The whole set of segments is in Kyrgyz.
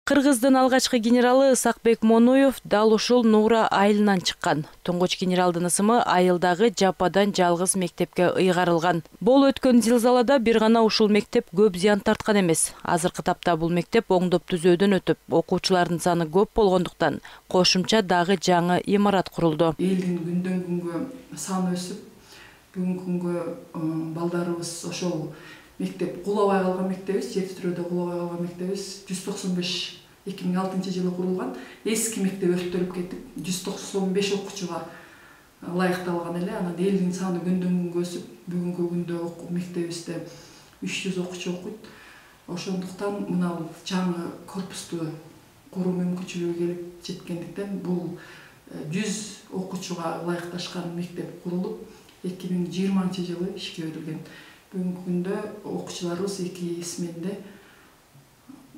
Кыргыздын алгачкы генералы Ысакбек Монуев дал ушул Нура айылынан чыккан. Туңгуч генералдын ысымы айылдагы жападан жалгыз мектепке ыйгарылган. Бул өткөн зилзалада бир гана ушул мектеп көп зыян тарткан эмес. Азыркы тапта бул мектеп оңдоп түзөөдөн өтүп, окуучулардын саны көп болгондуктан кошумча дагы жаңы имарат курулду. Элдин күндөн күнгө саны өсүп, бүгүнкү күнгө балдарыбыз ошол мектеп кулабай калган мектебиз, жер титирөөдө кулабай калган мектебиз 195 2006-жылы курулган. Эски мектеп өрттөлүп кетип, 195 окуучуга ылайыкталган эле. Анан элдин саны күндөн күнгө өсүп, бүгүнкү күндө мектебибизде 300 окуучу окуйт. Ошондуктан мына жаңы корпусту куруу мүмкүнчүлүгү келип жеткендиктен бул 100 окуучуга ылайыкташкан мектеп курулуп, 2020-жылы ишке берилген. Бүгүнкү күндө окуучуларыбыз 2 сменде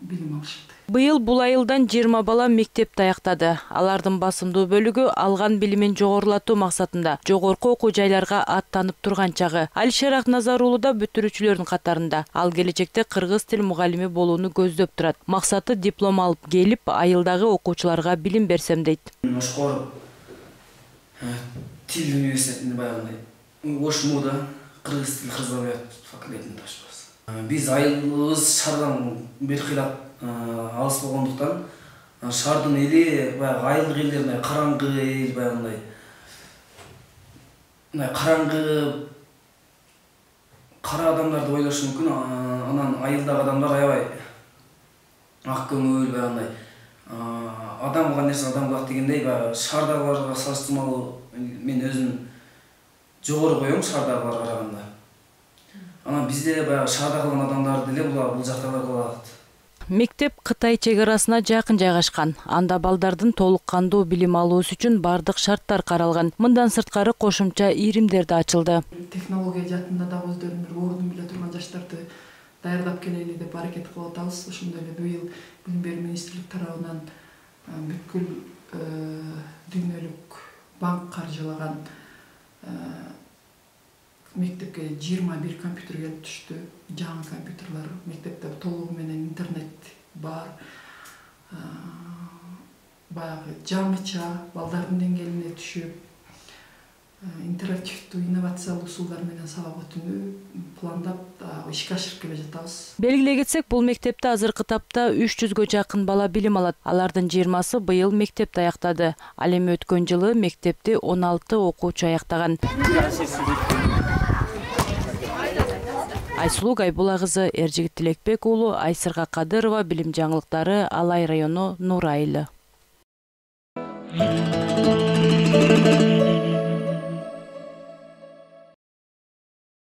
билим алышат. Быйыл бул айылдан 20 бала мектепти аяктады. Алардын басымдуу бөлүгү алган билимин жогорулатуу максатында жогорку окуу жайларга аттанып турган чагы. Алишер Акназар уулу да бүтүрүүчүлөрдүн катарында. Ал келечекте кыргыз тил мугалими болууну көздөп турат. Максаты диплом алып келип, айылдагы окуучуларга билим берсем дейт. Ошкор тил университетинде баягындай ошмуда кыргыз тил кызмат факультетин тапшырабыз. Биз айылыбыз шаардан бир кыйрак алыс болгондуктан шаардын эли баягы айылдык элдер караңгы эл баягындай караңгы кара адамдарды ойлошу мүмкүн. Анан айылдагы адамдар аябай ак көңүл баягындай адам кылган нерсе адам кылат дегендей баягы шаардагыларга салыштырмалуу мен өзүм жогору коем шаардагыларга караганда. Анан бизде баягы шаарда калган адамдар деле бул жактагылар кылат. Мектеп Кытай чек арасына жакын жайгашкан. Анда балдардын толук кандуу билим алуусу үчүн бардык шарттар каралган. Мындан сырткары кошумча иримдер да ачылды. Технология жаатында да өздөрүнүн бир ордун биле турган жаштарды даярдап келели деп аракет кылып атабыз. Ошондой эле быйыл билим берүү министрлик тарабынан бүткүл дүйнөлүк банк каржылаган мектепке 21 компьютер келип түштү. Жаңы компьютерлар мектепте толугу менен интернет бар. Баягы жаңыча балдардын деңгээлине түшүп, интерактивдүү инновациялык усулдар менен сабак өтүүнү пландап ишке ашырып келе жатабыз. Белгилей кетсек, бул мектепте азыркы тапта 300гө жакын бала билим алат. Алардын 20сы быйыл мектепти аяктады. Ал эми өткөн жылы мектепти 16 окуучу аяктаган. Айсулуу Гайбула кызы, Эржигит Тилекбек уулу, Айсырга Кадырова, билим жаңылыктары, Алай району, Нура айылы.